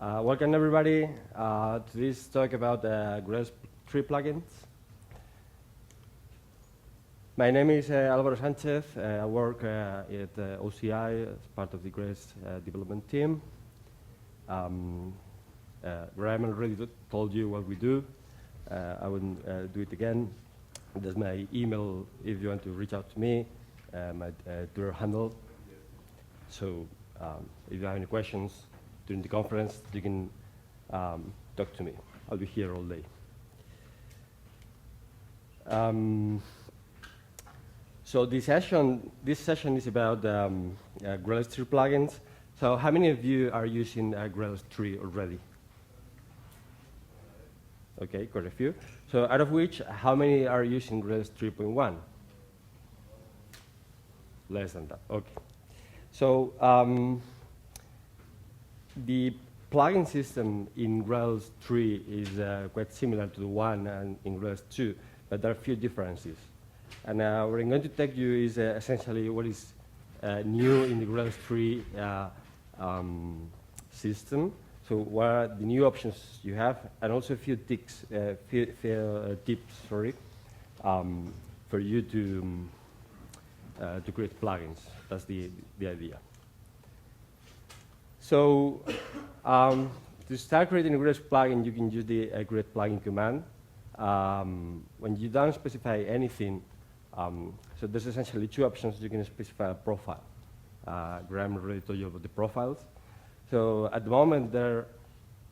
Welcome everybody to this talk about Grails 3 plugins. My name is Álvaro Sánchez. I work at OCI as part of the Grails development team. Graham already told you what we do. I wouldn't do it again. There's my email if you want to reach out to me, my Twitter handle. So if you have any questions during the conference, you can talk to me. I'll be here all day. So this session is about Grails 3 plugins. So how many of you are using Grails 3 already? Okay, quite a few. So out of which, how many are using Grails 3.1? Less than that, okay. So the plugin system in Grails 3 is quite similar to the one in Grails 2, but there are a few differences. And what I'm going to take you is essentially what is new in the Grails 3 system. So what are the new options you have, and also a few tips, for you to create plugins. That's the idea. So to start creating a Grails plugin, you can use the create plugin command. When you don't specify anything, so there's essentially two options. You can specify a profile. Graham already told you about the profiles. So at the moment, there are a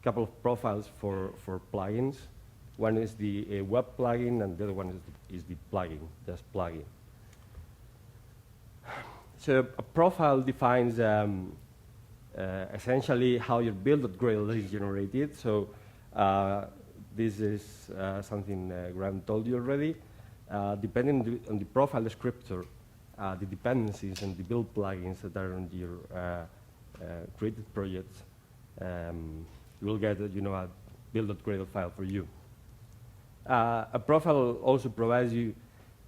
couple of profiles for plugins. One is the web plugin, and the other one is the plugin, just plugin. So a profile defines essentially how your build.grail is generated. So this is something Graham told you already. Depending on the profile descriptor, the dependencies and the build plugins that are on your created projects, you will get a build.grail file for you. A profile also provides you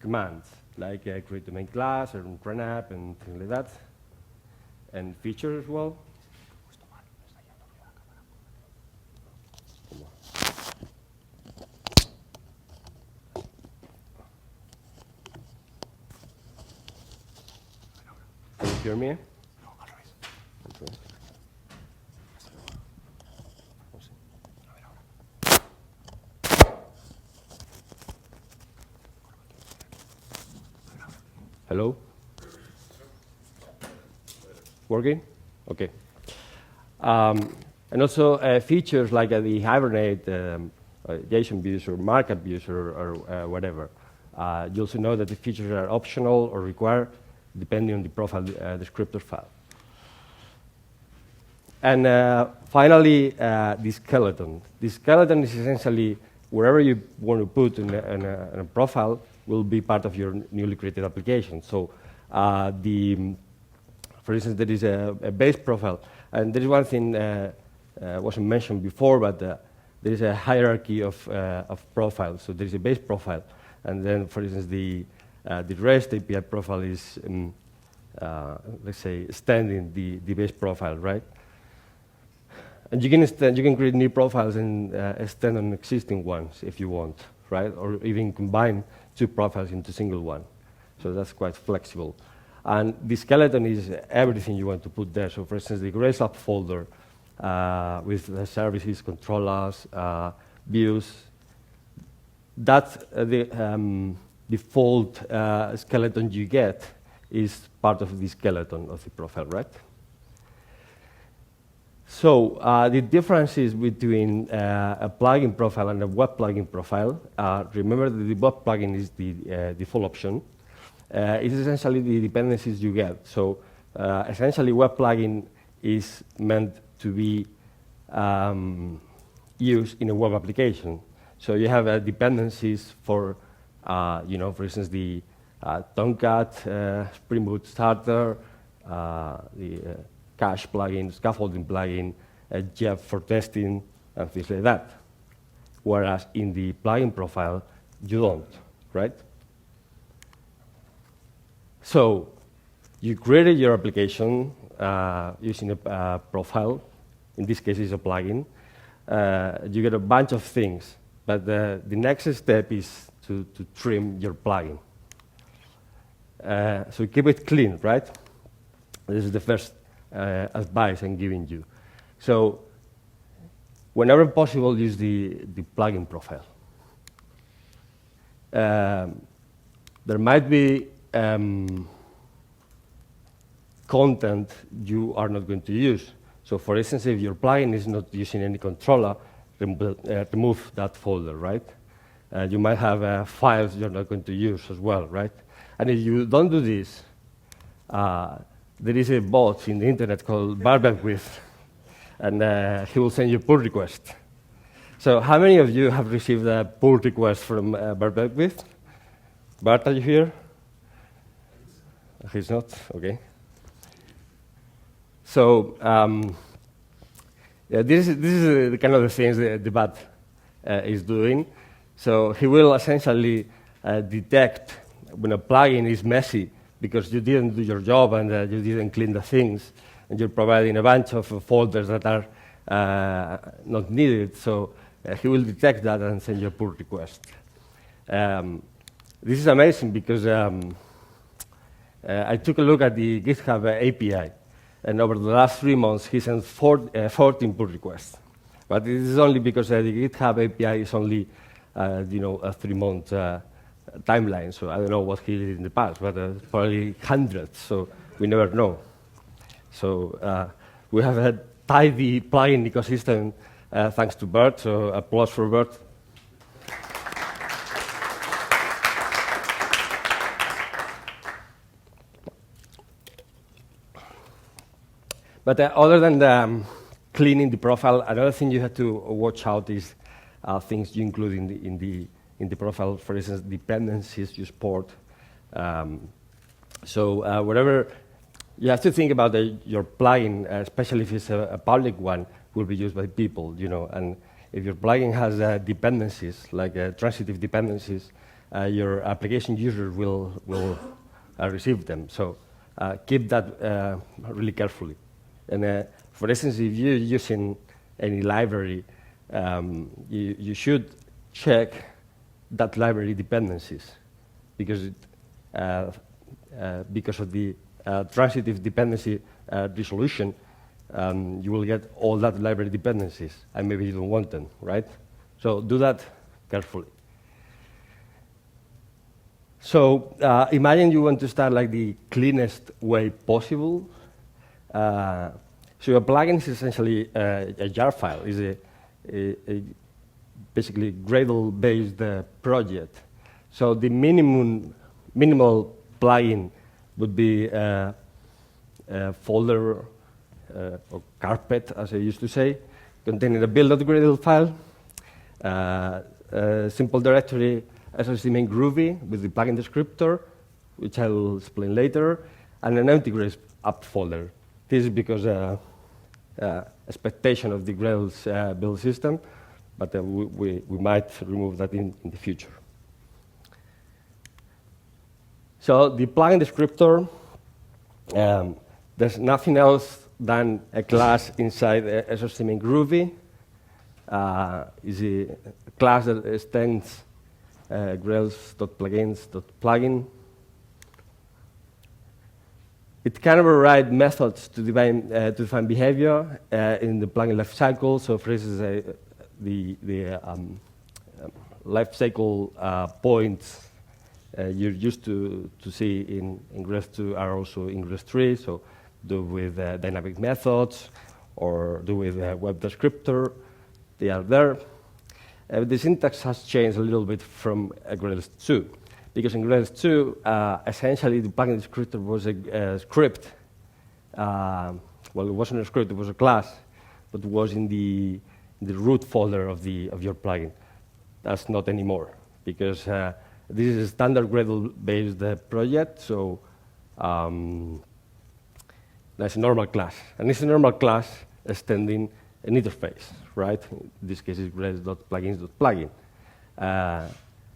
commands like create domain class or run app and things like that, and features as well. Can you hear me? Hello? Working? Okay. And also features like the Hibernate, JSON views or markup views or whatever. You also know that the features are optional or required depending on the profile descriptor file. And finally, the skeleton. The skeleton is essentially wherever you want to put in a profile will be part of your newly created application. So for instance, there is a base profile. And there is one thing wasn't mentioned before, but there is a hierarchy of profiles. So there is a base profile. And then, for instance, the REST API profile is, let's say, extending the base profile, right? And you can create new profiles and extend on existing ones if you want, right? Or even combine two profiles into a single one. So that's quite flexible. And the skeleton is everything you want to put there. So for instance, the Grails app folder with the services, controllers, views, that's the default skeleton you get is part of the skeleton of the profile, right? So the differences between a plugin profile and a web plugin profile, remember that the web plugin is the default option. It's essentially the dependencies you get. So essentially, web plugin is meant to be used in a web application. So you have dependencies for, for instance, the Tomcat, Spring Boot Starter, the cache plugin, scaffolding plugin, Jeff for testing, and things like that. Whereas in the plugin profile, you don't, right? So you created your application using a profile, in this case, is a plugin, you get a bunch of things. But the next step is to trim your plugin. So keep it clean, right? This is the first advice I'm giving you. So whenever possible, use the plugin profile. There might be content you are not going to use. So for instance, if your plugin is not using any controller, remove that folder, right? You might have files you're not going to use as well, right? And if you don't do this, there is a bot in the internet called burtbeckwith, and he will send you a pull request. So how many of you have received a pull request from burtbeckwith? Bart, are you here? He's not? Okay. So yeah, this is the kind of the things the bot is doing. So he will essentially detect when a plugin is messy because you didn't do your job and you didn't clean the things, and you're providing a bunch of folders that are not needed. So he will detect that and send you a pull request. This is amazing because I took a look at the GitHub API, and over the last 3 months, he sent 14 pull requests. But this is only because the GitHub API is only, a 3-month timeline. So I don't know what he did in the past, but probably hundreds. So we never know. So we have a tidy plugin ecosystem thanks to Bert. So applause for Bert. But other than cleaning the profile, another thing you have to watch out is things you include in the profile. For instance, dependencies you support. So whatever you have to think about your plugin, especially if it's a public one, will be used by people. And if your plugin has dependencies like transitive dependencies, your application user will receive them. So keep that really carefully. And for instance, if you're using any library, you should check that library dependencies, because of the transitive dependency resolution, you will get all that library dependencies, and maybe you don't want them, right? So do that carefully. So imagine you want to start like the cleanest way possible. So a plugin is essentially a jar file. It's a basically Gradle-based project. So the minimal plugin would be a folder or carpet, as I used to say, containing a build.gradle file, a simple directory associating Groovy with the plugin descriptor, which I will explain later, and an empty Grails app folder. This is because expectation of the Grails build system, but we might remove that in the future. So the plugin descriptor, there's nothing else than a class inside SOStreaming Groovy. Is a class that extends Grails.plugins.plugin. It can override methods to define behavior in the plugin lifecycle. So, for instance, the lifecycle points you're used to see in Grails 2 are also in Grails 3. So, do with dynamic methods or do with web descriptor. They are there. The syntax has changed a little bit from Grails 2. Because in Grails 2, essentially the plugin descriptor was a script. Well, it wasn't a script; it was a class, but it was in the root folder of your plugin. That's not anymore, because this is a standard Gradle-based project. So that's a normal class, and it's a normal class extending an interface, right? In this case, it's Grails.plugins.plugin.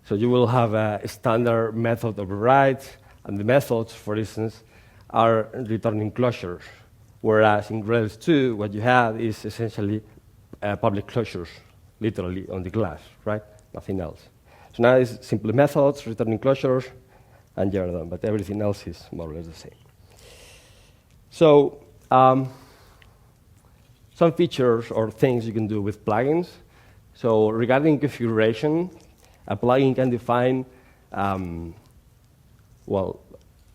So you will have a standard method overrides, and the methods, for instance, are returning closures. Whereas in Grails 2, what you have is essentially public closures, literally on the class, right? Nothing else. So now it's simply methods, returning closures, and you're done. But everything else is more or less the same. So some features or things you can do with plugins. So regarding configuration, a plugin can define,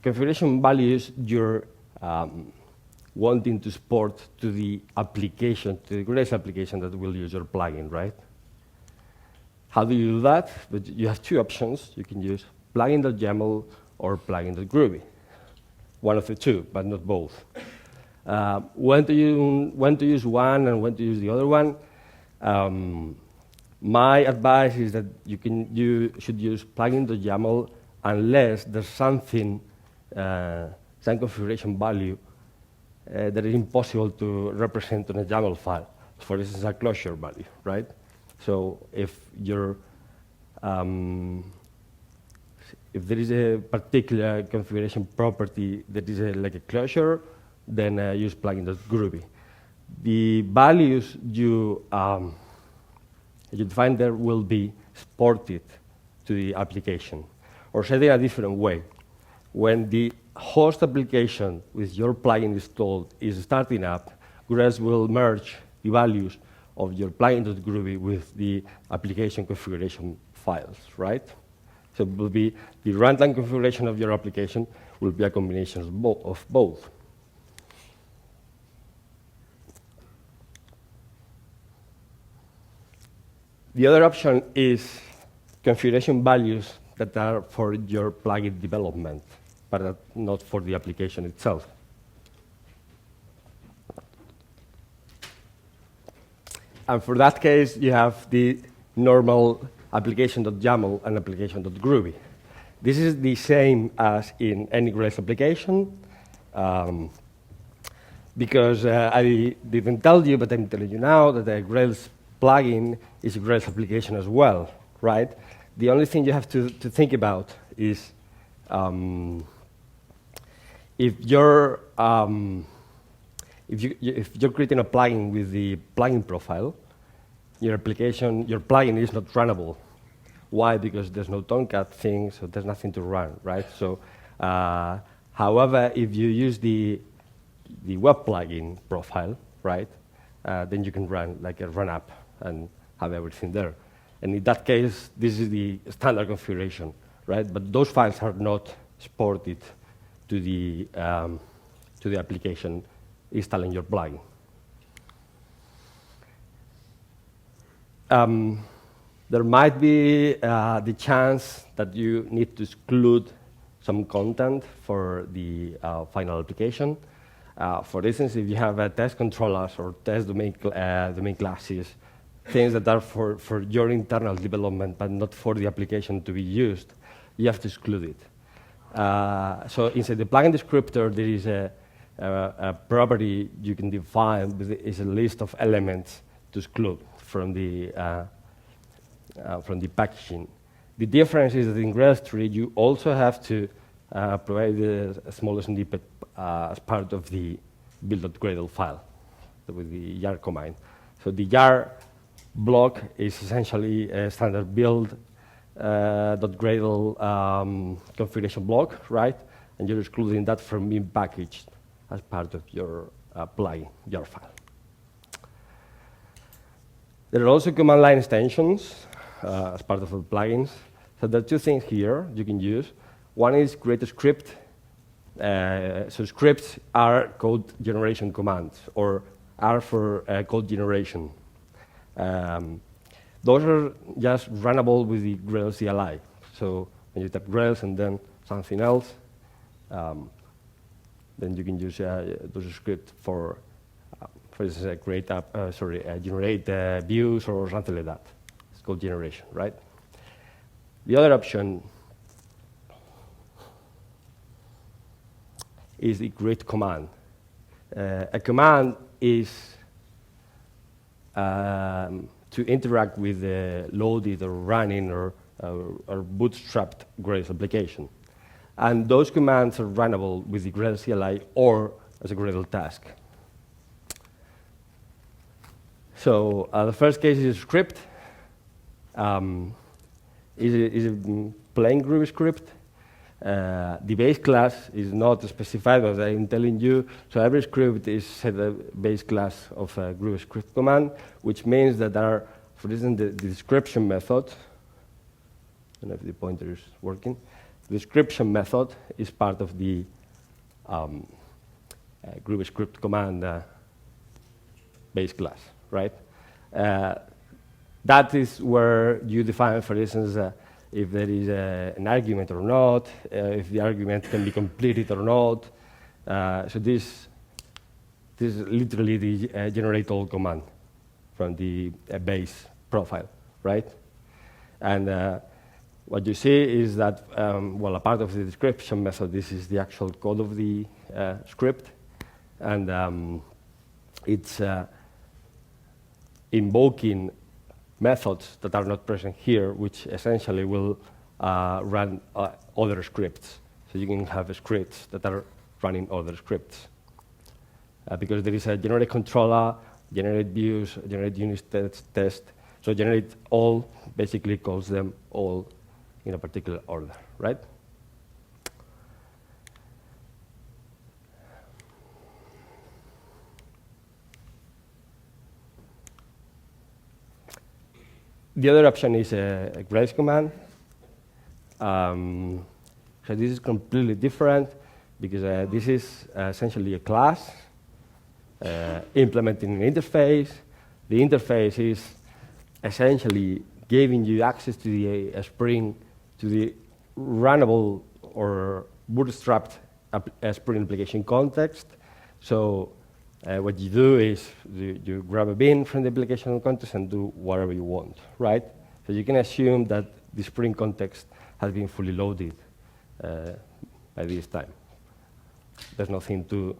configuration values you're wanting to support to the application, to the Grails application that will use your plugin, right? How do you do that? But you have two options. You can use plugin.yaml or plugin.groovy. One of the two, but not both. When to use one and when to use the other one? My advice is that you should use plugin.yaml unless there's something, some configuration value that is impossible to represent on a YAML file. For instance, a closure value, right? So if there is a particular configuration property that is like a closure, then use plugin.groovy. The values you define there will be exported to the application. Or said in a different way, when the host application with your plugin installed is starting up, Grails will merge the values of your plugin.groovy with the application configuration files, right? So it will be the runtime configuration of your application will be a combination of both. The other option is configuration values that are for your plugin development, but not for the application itself. And for that case, you have the normal application.yaml and application.groovy. This is the same as in any Grails application, because I didn't tell you, but I'm telling you now that the Grails plugin is a Grails application as well, right? The only thing you have to think about is if you're creating a plugin with the plugin profile, your plugin is not runnable. Why? Because there's no Tomcat thing, so there's nothing to run, right? So, however, if you use the web plugin profile, right, then you can run like a run app and have everything there. And in that case, this is the standard configuration, right? But those files are not exported to the application installing your plugin. There might be the chance that you need to exclude some content for the final application. For instance, if you have test controllers or test domain classes, things that are for your internal development but not for the application to be used, you have to exclude it. So inside the plugin descriptor, there is a property you can define, is a list of elements to exclude from the packaging. The difference is that in Grails 3, you also have to provide a small snippet as part of the build.gradle file with the yar command. So the yar block is essentially a standard build.gradle configuration block, right? And you're excluding that from being packaged as part of your plugin, yar file. There are also command line extensions as part of the plugins. So there are two things here you can use. One is create a script. So scripts are code generation commands, or are for code generation. Those are just runnable with the Grails CLI. So when you type Grails and then something else, then you can use those scripts for instance, generate views or something like that. It's called generation, right? The other option is the create command. A command is to interact with the loaded or running or bootstrapped Grails application. And those commands are runnable with the Grails CLI or as a Gradle task. So the first case is a script. Is a plain Groovy script. The base class is not specified, as I'm telling you. So every script is set a base class of a Groovy script command, which means that there are, for instance, the description method. I don't know if the pointer is working. The description method is part of the Groovy script command base class, right? That is where you define, for instance, if there is an argument or not, if the argument can be completed or not. So this is literally the generate all command from the base profile, right? And what you see is that, well, a part of the description method, this is the actual code of the script, and it's invoking methods that are not present here, which essentially will run other scripts. So you can have scripts that are running other scripts. Because there is a generate controller, generate views, generate unit test. So generate all basically calls them all in a particular order, right? The other option is a Grails command. So this is completely different because this is essentially a class implementing an interface. The interface is essentially giving you access to the Spring, to the runnable or bootstrapped Spring application context. So what you do is you grab a bin from the application context and do whatever you want, right? So you can assume that the Spring context has been fully loaded by this time. There's nothing to...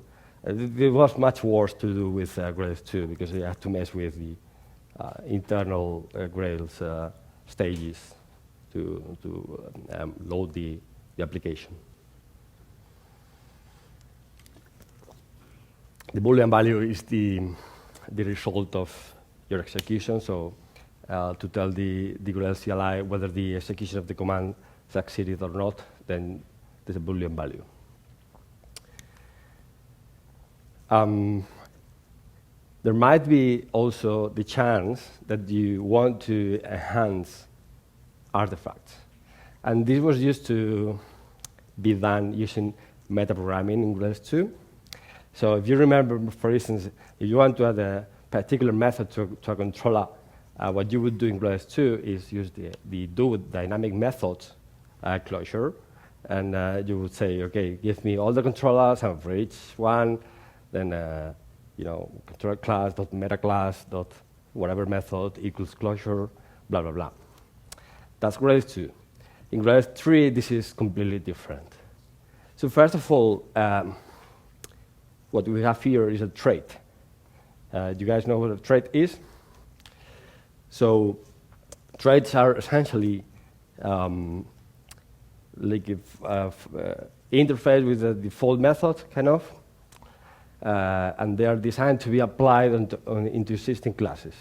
there was much worse to do with Grails 2 because you had to mess with the internal Grails stages to load the application. The Boolean value is the result of your execution. So to tell the Grails CLI whether the execution of the command succeeded or not, then there's a Boolean value. There might be also the chance that you want to enhance artifacts. And this was used to be done using metaprogramming in Grails 2. So if you remember, for instance, if you want to add a particular method to a controller, what you would do in Grails 2 is use the do with dynamic methods closure. And you would say, OK, give me all the controllers, and for each one, then controller class dot meta class dot whatever method equals closure, blah, blah, blah. That's Grails 2. In Grails 3, this is completely different. So first of all, what we have here is a trait. Do you guys know what a trait is? So traits are essentially like interface with the default method, kind of. And they are designed to be applied into existing classes.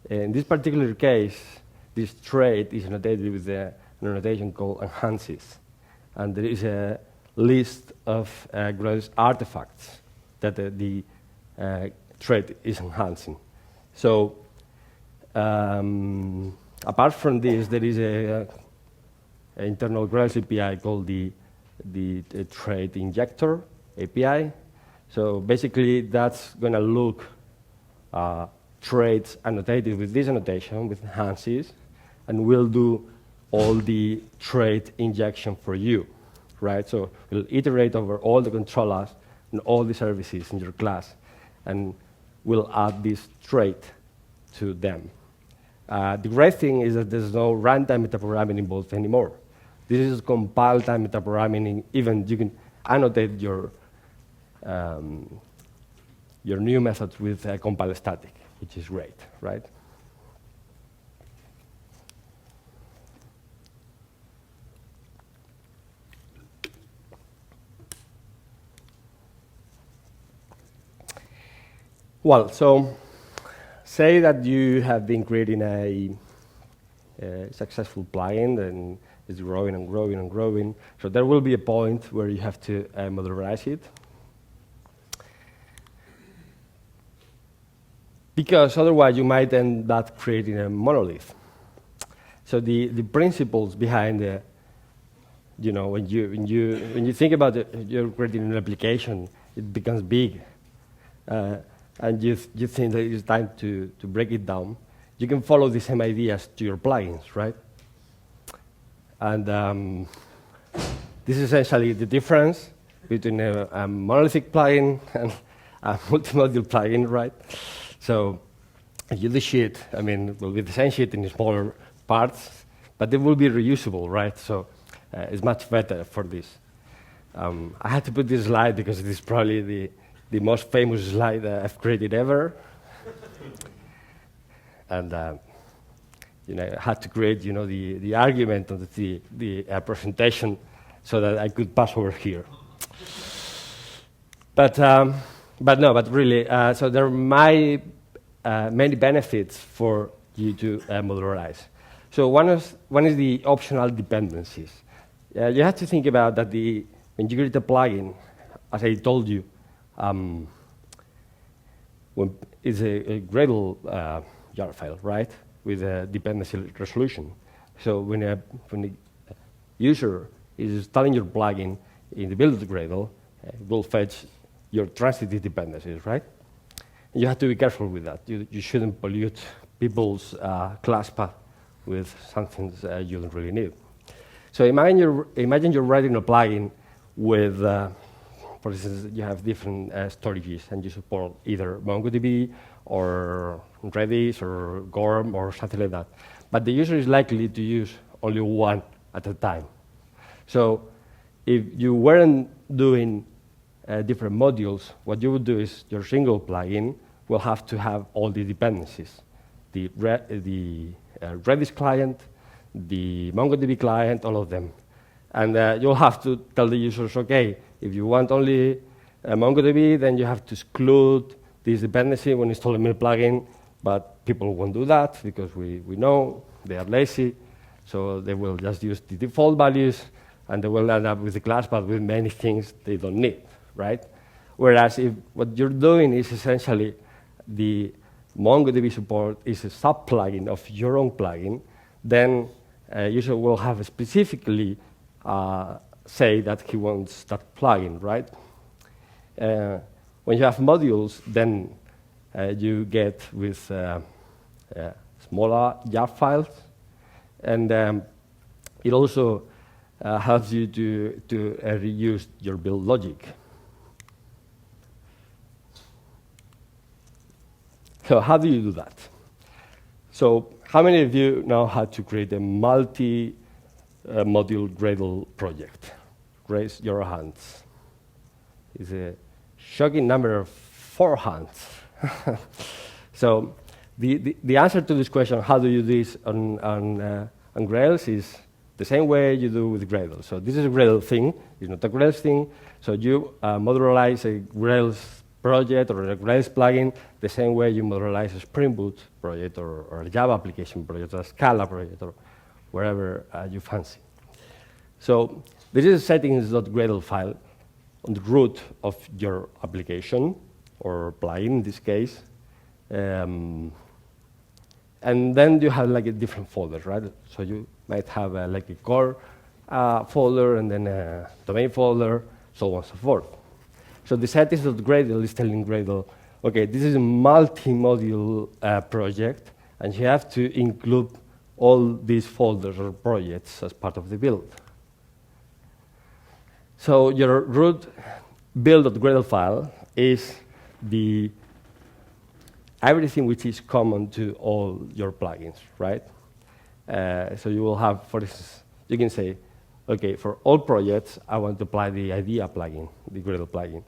In this particular case, this trait is annotated with a notation called enhances. And there is a list of Grails artifacts that the trait is enhancing. So apart from this, there is an internal Grails API called the trait injector API. So basically, that's going to look traits annotated with this annotation, with enhances, and will do all the trait injection for you, right? So we'll iterate over all the controllers and all the services in your class, and we'll add this trait to them. The great thing is that there's no runtime metaprogramming involved anymore. This is compile time metaprogramming. Even you can annotate your new methods with compile static, which is great, right? Well, so say that you have been creating a successful plugin and it's growing and growing and growing. So there will be a point where you have to modularize it. Because otherwise you might end up creating a monolith. So the principles behind the, when you think about it, you're creating an application, it becomes big, and you think that it's time to break it down. You can follow the same ideas to your plugins, right? And this is essentially the difference between a monolithic plugin and a multi-module plugin, right? So if you do shit, it will be the same shit in smaller parts, but it will be reusable, right? So it's much better for this. I had to put this slide because it is probably the most famous slide I've created ever. And I had to create, the argument of the presentation so that I could pass over here. But really, so there are many benefits for you to modularize. So one is the optional dependencies. You have to think about that when you create a plugin, as I told you, when it's a Gradle jar file, right, with a dependency resolution. So when the user is installing your plugin in the build of the Gradle, it will fetch your transitive dependencies, right? And you have to be careful with that. You shouldn't pollute people's class path with something you don't really need. So imagine you're writing a plugin with, for instance, you have different storages, and you support either MongoDB or Redis or Gorm or something like that. But the user is likely to use only one at a time. So if you weren't doing different modules, what you would do is your single plugin will have to have all the dependencies. The Redis client, the MongoDB client, all of them. And you'll have to tell the users, okay, if you want only MongoDB, then you have to exclude this dependency when installing a plugin, but people won't do that because we know they are lazy, so they will just use the default values, and they will end up with the class path with many things they don't need, right? Whereas if what you're doing is essentially the MongoDB support is a sub-plugin of your own plugin, then a user will have specifically say that he wants that plugin, right? When you have modules, then you get with smaller jar files, and it also helps you to reuse your build logic. So how do you do that? So how many of you know how to create a multi-module Gradle project? Raise your hands. It's a shocking number of 4 hands. So the answer to this question, how do you do this on Grails, is the same way you do with Gradle. So this is a Gradle thing. It's not a Grails thing. So you modularize a Grails project or a Grails plugin the same way you modularize a Spring Boot project or a Java application project or a Scala project or wherever you fancy. So this is a settings.gradle file on the root of your application or plugin in this case. And then you have like a different folders, right? So you might have like a core folder and then a domain folder, so on and so forth. So the settings of Gradle is telling Gradle, okay, this is a multi-module project, and you have to include all these folders or projects as part of the build. So your root build.gradle file is everything which is common to all your plugins, right? So you will have, for instance, you can say, okay, for all projects, I want to apply the IDEA plugin, the Gradle plugin.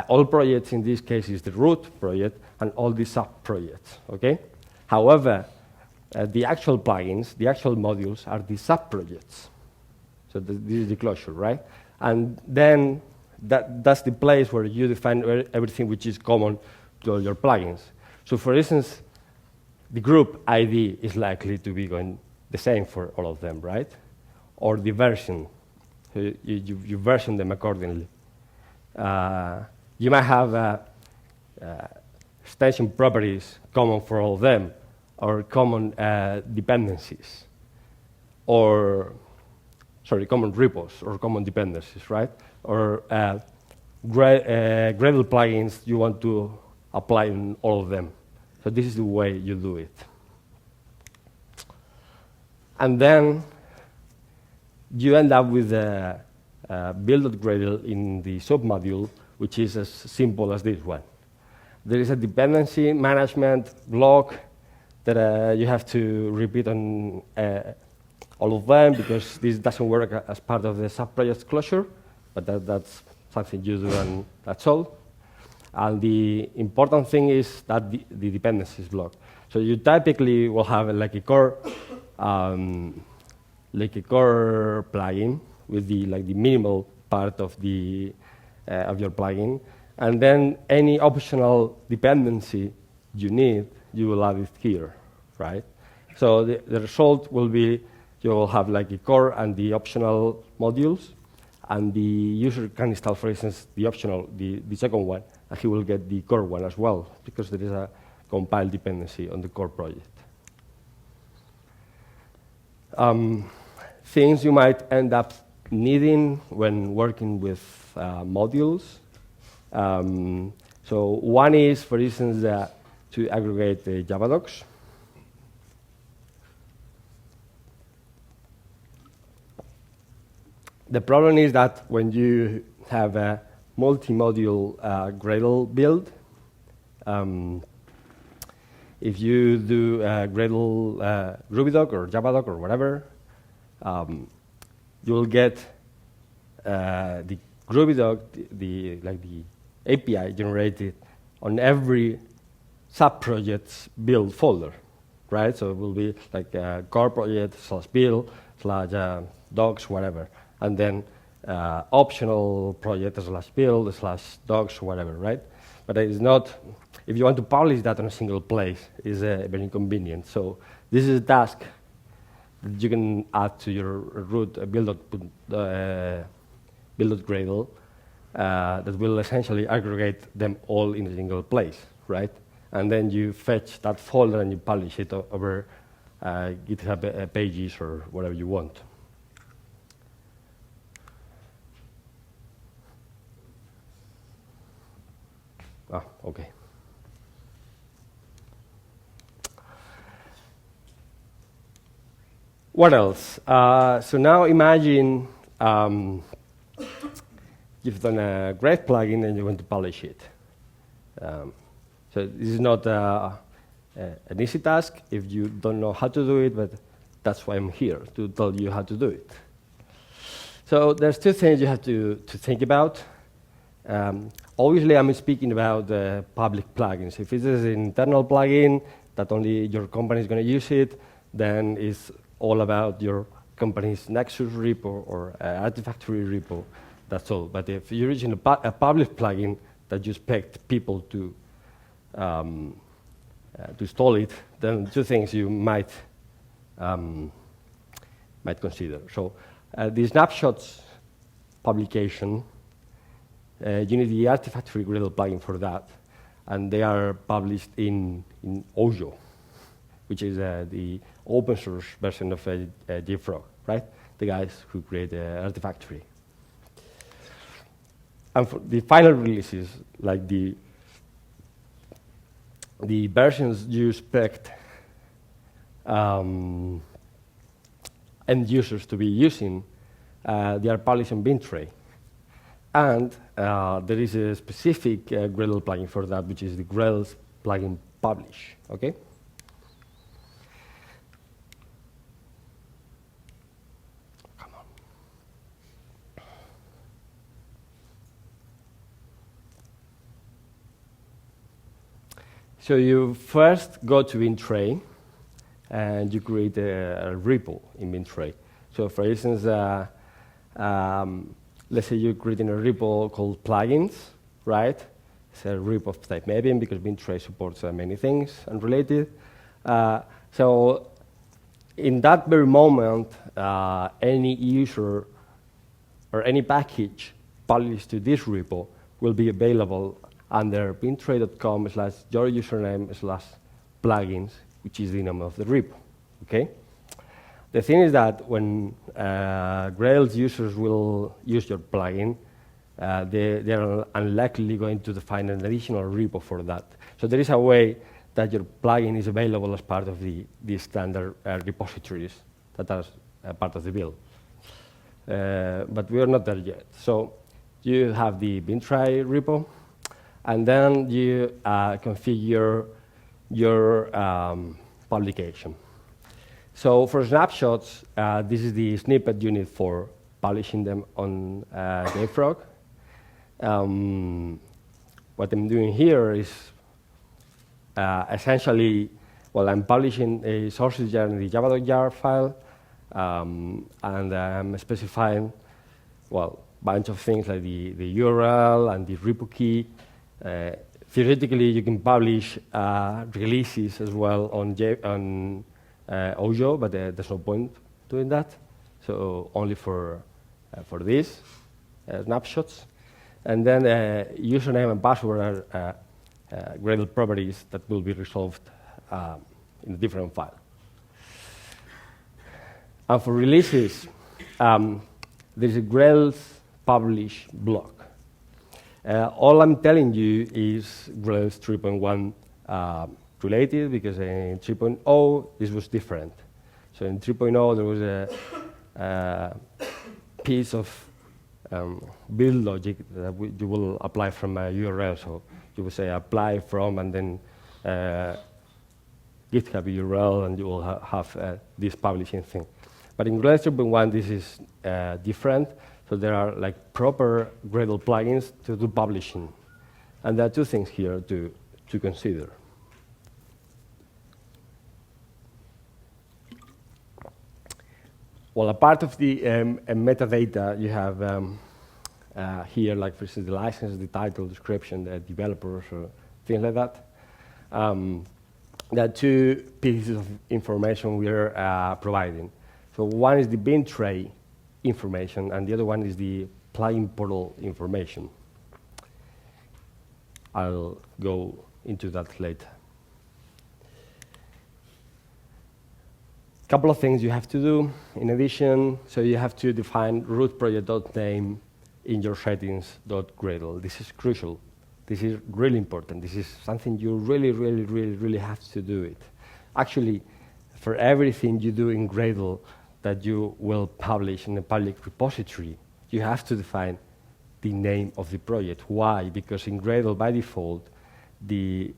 All projects in this case is the root project and all the sub-projects, okay? However, the actual plugins, the actual modules are the sub-projects. So this is the closure, right? And then that's the place where you define everything which is common to all your plugins. So for instance, the group ID is likely to be going the same for all of them, right? Or the version. So you version them accordingly. You might have extension properties common for all of them, or common dependencies, or common repos or common dependencies, right? Or Gradle plugins you want to apply in all of them. So this is the way you do it. And then you end up with a build.gradle in the submodule, which is as simple as this one. There is a dependency management block that you have to repeat on all of them, because this doesn't work as part of the subproject closure, but that's something you do and that's all. And the important thing is that the dependencies block. So you typically will have like a core plugin with the minimal part of your plugin, and then any optional dependency you need, you will add it here, right? So the result will be you will have like a core and the optional modules, and the user can install, for instance, the optional, the second one, and he will get the core one as well, because there is a compiled dependency on the core project. Things you might end up needing when working with modules. So one is, for instance, to aggregate the Java docs. The problem is that when you have a multi-module Gradle build, if you do a Gradle RubyDoc or JavaDoc or whatever, you will get the RubyDoc, the API generated on every sub-project's build folder, right? So it will be like a core project /build / docs, whatever, and then optional project /build /docs, whatever, right? But it is not. If you want to publish that on a single place, it's very inconvenient. So this is a task that you can add to your root build.gradle that will essentially aggregate them all in a single place, right? And then you fetch that folder and you publish it over GitHub pages or whatever you want. Okay. What else? So now imagine you've done a Grails plugin and you want to publish it. So this is not an easy task if you don't know how to do it, but that's why I'm here, to tell you how to do it. So there's two things you have to think about. Obviously, I'm speaking about public plugins. If it is an internal plugin that only your company is going to use it, then it's all about your company's Nexus repo or Artifactory repo. That's all. But if you're using a public plugin that you expect people to install it, then two things you might consider. So the snapshots publication, you need the Artifactory Gradle plugin for that, and they are published in Ojo, which is the open source version of JFrog, right? The guys who create Artifactory. And for the final releases, like the versions you expect end users to be using, they are published in Bintray. And there is a specific Gradle plugin for that, which is the Grails plugin publish, okay? Come on. So you first go to Bintray, and you create a repo in Bintray. So for instance, let's say you're creating a repo called plugins, right? It's a repo of type Maven because Bintray supports many things unrelated. So in that very moment, any user or any package published to this repo will be available under bintray.com/your username/plugins, which is the name of the repo. Okay. The thing is that when Grails users will use your plugin, they are unlikely going to define an additional repo for that. So there is a way that your plugin is available as part of the standard repositories that are part of the build. But we are not there yet. So you have the bintray repo, and then you configure your publication. So for snapshots, this is the snippet you need for publishing them on JFrog. What I'm doing here is essentially, well, I'm publishing a sources jar in the java.jar file, and I'm specifying, well, a bunch of things like the URL and the repo key. Theoretically, you can publish releases as well on Ojo, but there's no point doing that. So only for this snapshots. And then username and password are Gradle properties that will be resolved in a different file. And for releases, there's a Grails publish block. All I'm telling you is Grails 3.1 related, because in 3.0 this was different. So in 3.0 there was a piece of build logic that you will apply from a URL. So you will say apply from, and then GitHub URL, and you will have this publishing thing. But in Grails 3.1 this is different. So there are like proper Gradle plugins to do publishing. And there are two things here to consider. Well, a part of the metadata you have here, like for instance the license, the title, description, the developers, or things like that. There are two pieces of information we are providing. So one is the bintray information, and the other one is the plugin portal information. I'll go into that later. Couple of things you have to do in addition. So you have to define root project.name in your settings.gradle. This is crucial. This is really important. This is something you really have to do it. Actually, for everything you do in Gradle that you will publish in a public repository, you have to define the name of the project. Why? Because in Gradle, by default, the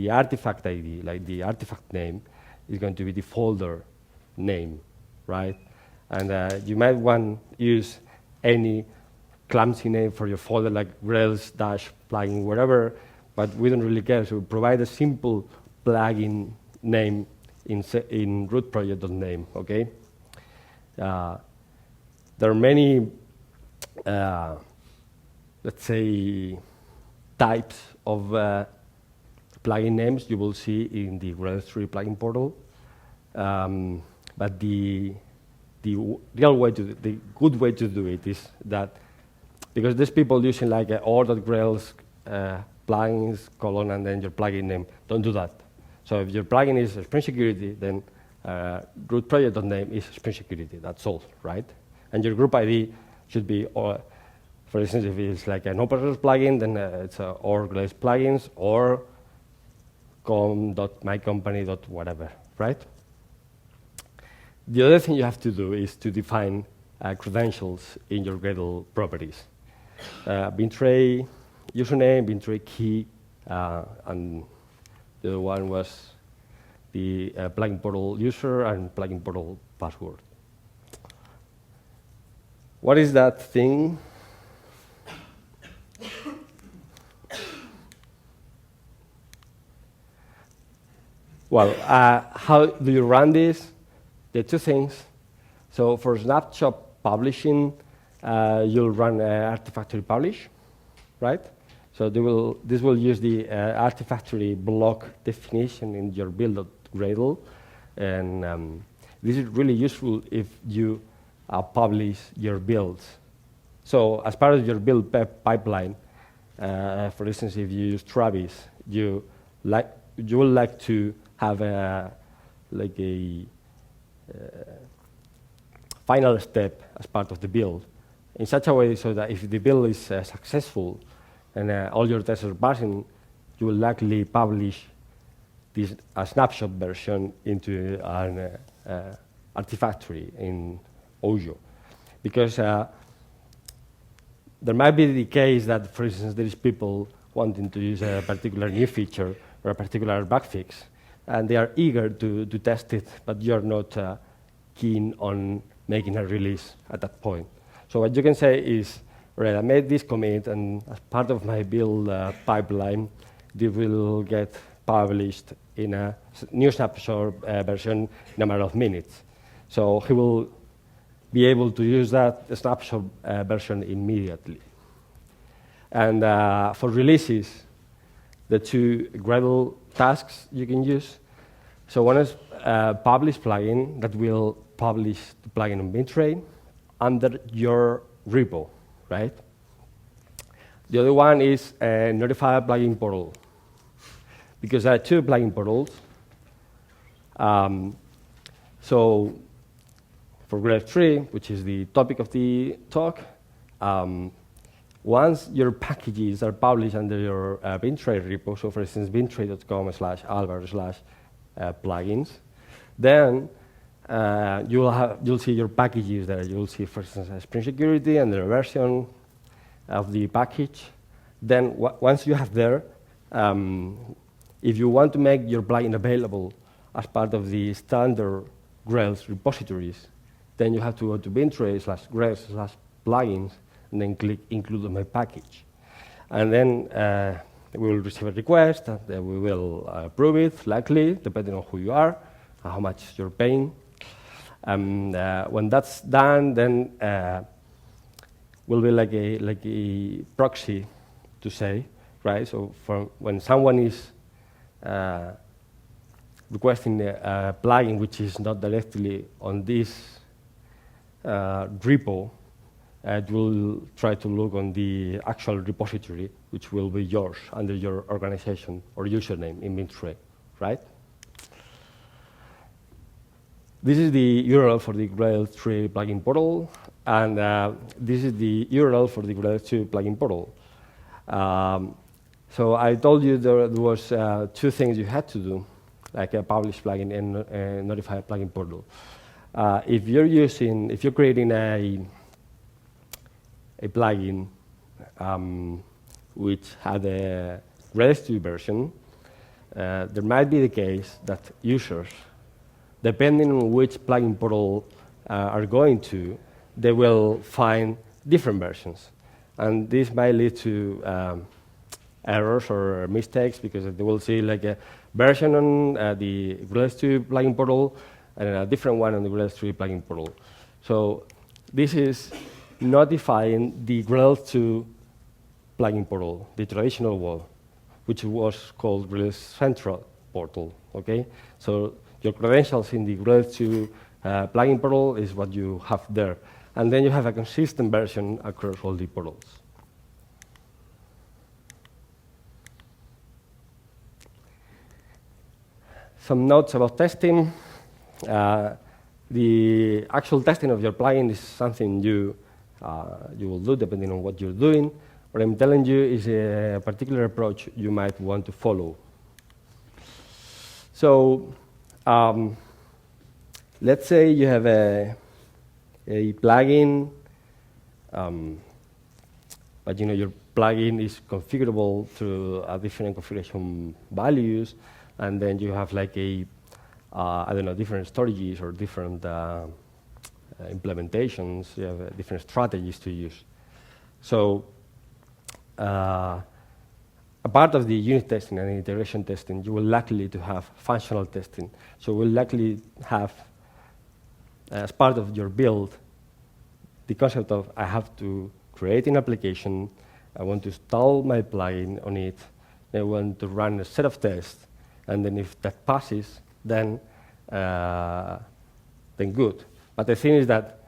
artifact ID, like the artifact name, is going to be the folder name, right? And you might want to use any clumsy name for your folder, like Grails-plugin, whatever, but we don't really care. So provide a simple plugin name in root project.name, okay? There are many, let's say, types of plugin names you will see in the Grails 3 plugin portal. But the real way to, the good way to do it is that, because there's people using like or.grails plugins, colon, and then your plugin name. Don't do that. So if your plugin is Spring Security, then root project.name is Spring Security. That's all, right? And your group ID should be, or, for instance, if it's like an open source plugin, then it's or Grails plugins or com.mycompany.whatever, right? The other thing you have to do is to define credentials in your Gradle properties. Bintray username, bintray key, and the other one was the plugin portal user and plugin portal password. What is that thing? Well, how do you run this? There are two things. So for snapshot publishing, you'll run Artifactory publish, right? So this will use the Artifactory block definition in your build Gradle, and this is really useful if you publish your builds. So as part of your build pipeline, for instance, if you use Travis, you will like to have a final step as part of the build in such a way so that if the build is successful and all your tests are passing, you will likely publish this snapshot version into an artifactory in Ojo. Because there might be the case that, for instance, there is people wanting to use a particular new feature or a particular bug fix, and they are eager to test it, but you're not keen on making a release at that point. So what you can say is, right, I made this commit, and as part of my build pipeline, it will get published in a new snapshot version in a matter of minutes. So he will be able to use that snapshot version immediately. And for releases, the two Gradle tasks you can use. So one is publish plugin that will publish the plugin on Bintray under your repo, right? The other one is notify plugin portal, because there are two plugin portals. So for Grails 3, which is the topic of the talk, once your packages are published under your Bintray repo, so for instance, bintray.com/Álvaro/plugins, then you'll see your packages there. You'll see, for instance, Spring Security and the version of the package. Then once you have there, if you want to make your plugin available as part of the standard Grails repositories, then you have to go to bintray/Grails/plugins and then click include on my package. And then we will receive a request, and then we will approve it, likely, depending on who you are, and how much you're paying. When that's done, then will be like a proxy to say, right? So for when someone is requesting a plugin which is not directly on this repo, it will try to look on the actual repository, which will be yours under your organization or username in Bintray, right? This is the URL for the Grails 3 plugin portal, and this is the URL for the Grails 2 plugin portal. So I told you there was two things you had to do, like a publish plugin and notify plugin portal. If you're creating a plugin which had a Grails 2 version, there might be the case that users, depending on which plugin portal are going to, they will find different versions. And this might lead to errors or mistakes, because they will see like a version on the Grails 2 plugin portal and a different one on the Grails 3 plugin portal. So this is notifying the Grails 2 plugin portal, the traditional one, which was called Grails Central portal, okay? So your credentials in the Grails 2 plugin portal is what you have there. And then you have a consistent version across all the portals. Some notes about testing. The actual testing of your plugin is something you will do depending on what you're doing. What I'm telling you is a particular approach you might want to follow. So let's say you have a plugin, but your plugin is configurable through different configuration values, and then you have like different storages or different implementations. You have different strategies to use. So a part of the unit testing and integration testing, you will likely to have functional testing. So we'll likely have, as part of your build, the concept of I have to create an application, I want to install my plugin on it, I want to run a set of tests, and then if that passes, then good. But the thing is that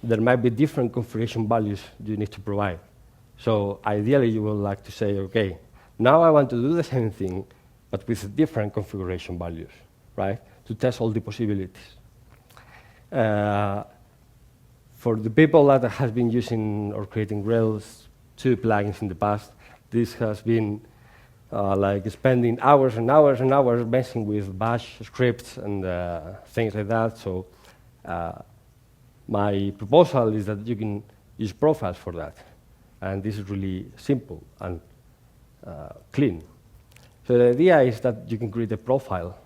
there might be different configuration values you need to provide. So ideally, you would like to say, okay, now I want to do the same thing, but with different configuration values, right, to test all the possibilities. For the people that has been using or creating Grails 2 plugins in the past, this has been like spending hours and hours and hours messing with bash scripts and things like that. So my proposal is that you can use profiles for that. And this is really simple and clean. So the idea is that you can create a profile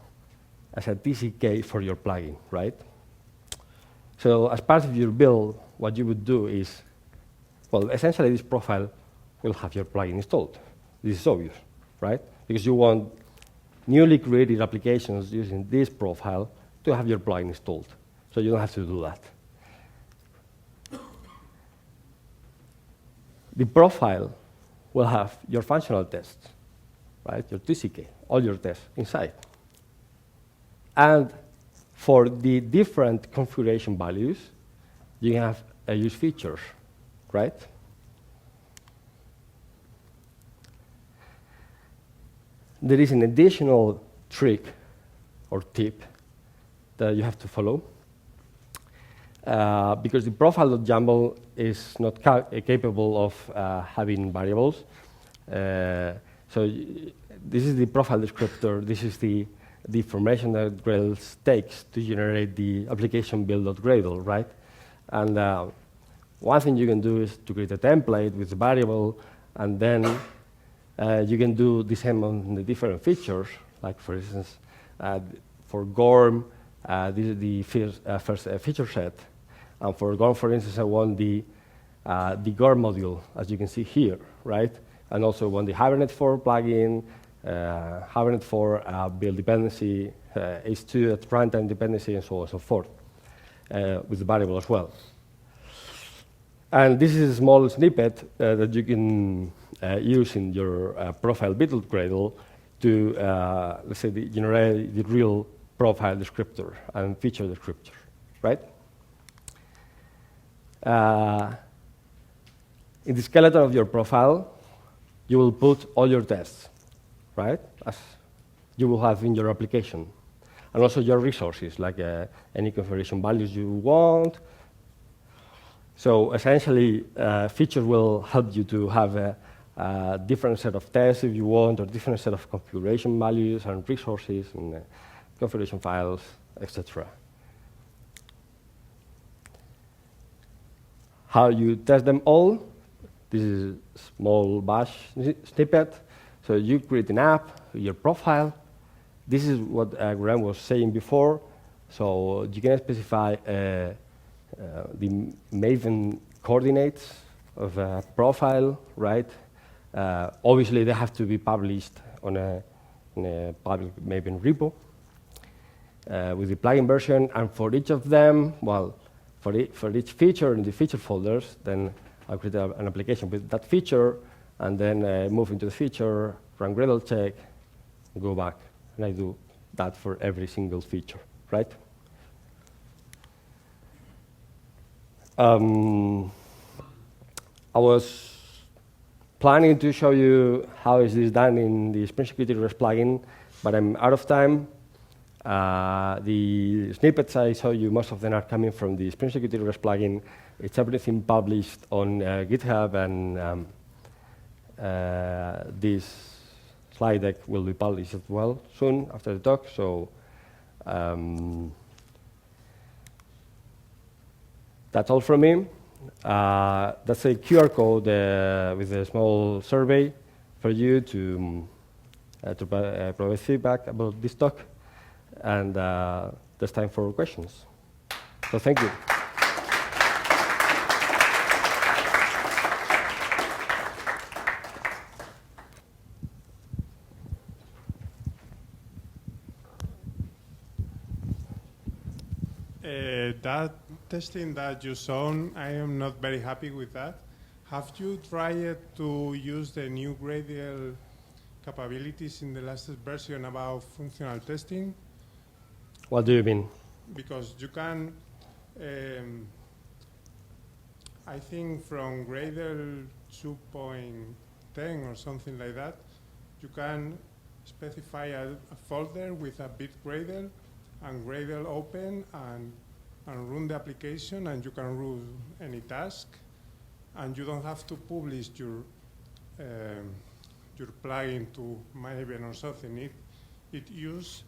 as a TCK for your plugin, right? So as part of your build, what you would do is, well, essentially this profile will have your plugin installed. This is obvious, right? Because you want newly created applications using this profile to have your plugin installed. So you don't have to do that. The profile will have your functional tests, right? Your TCK, all your tests inside. And for the different configuration values, you can have use features, right? There is an additional trick or tip that you have to follow. Because the profile.yaml is not capable of having variables. So this is the profile descriptor. This is the information that Grails takes to generate the application build.gradle, right? And one thing you can do is to create a template with a variable, and then you can do the same on the different features. Like, for instance, for GORM, this is the first feature set. And for GORM, for instance, I want the GORM module, as you can see here, right? And also want the Hibernate 4 plugin, Hibernate 4 build dependency, H2 at runtime dependency, and so on and so forth, with the variable as well. And this is a small snippet that you can use in your profile build.gradle to, let's say, generate the real profile descriptor and feature descriptor, right? In the skeleton of your profile, you will put all your tests, right, as you will have in your application. And also your resources, like any configuration values you want. So essentially, features will help you to have a different set of tests if you want, or different set of configuration values and resources and configuration files, etc. How you test them all? This is a small bash snippet. So you create an app, your profile. This is what Graham was saying before. So you can specify the Maven coordinates of a profile, right? Obviously, they have to be published on a public Maven repo with the plugin version. And for each of them, well, for each feature in the feature folders, then I'll create an application with that feature, and then move into the feature, run Gradle check, go back. And I do that for every single feature, right? I was planning to show you how is this done in the Spring Security REST plugin, but I'm out of time. The snippets I showed you, most of them are coming from the Spring Security REST plugin. It's everything published on GitHub, and this slide deck will be published as well soon after the talk. So that's all from me. That's a QR code with a small survey for you to provide feedback about this talk. And there's time for questions. So thank you. That testing that you shown, I am not very happy with that. Have you tried to use the new Grails capabilities in the latest version about functional testing? What do you mean? Because you can, I think from Gradle 2.10 or something like that, you can specify a folder with a bit Gradle and Gradle open and run the application, and you can run any task, and you don't have to publish your plugin to Maven or something. It uses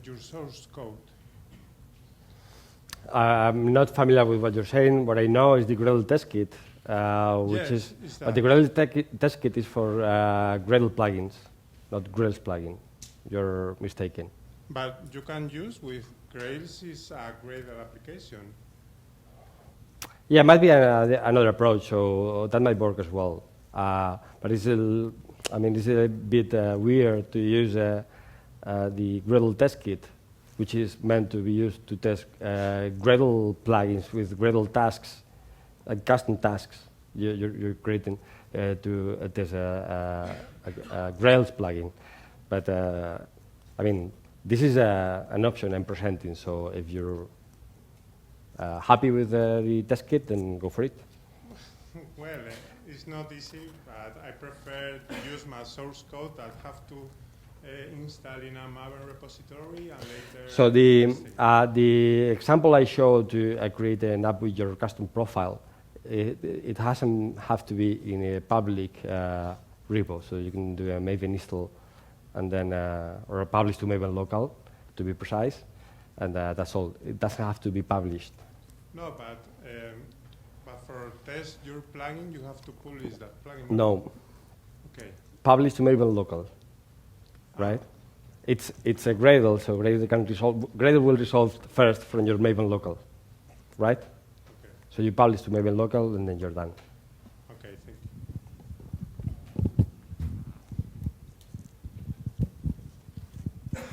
your source code. I'm not familiar with what you're saying. What I know is the Gradle test kit, which Yes, but the Gradle test kit is for Gradle plugins, not Grails plugin. You're mistaken. But you can use with Grails is a Gradle application. Yeah, it might be another approach, so that might work as well. But it's it's a bit weird to use the Gradle test kit, which is meant to be used to test Gradle plugins with Gradle tasks, like custom tasks you're creating to test a Grails plugin. But this is an option I'm presenting, so if you're happy with the test kit, then go for it. Well, it's not easy, but I prefer to use my source code that have to install in a Maven repository and later. So the example I showed to create an app with your custom profile, it doesn't have to be in a public repo, so you can do a Maven install and then or a publish to Maven local, to be precise, and that's all. It doesn't have to be published. No, but for test your plugin, you have to publish that plugin. No. Okay. Publish to Maven local, right? It's a Gradle, so Gradle will resolve first from your Maven local, right? Okay. So you publish to Maven local, and then you're done. Okay, thank you.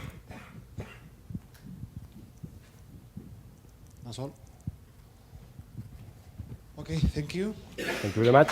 That's all. Okay, thank you. Thank you very much.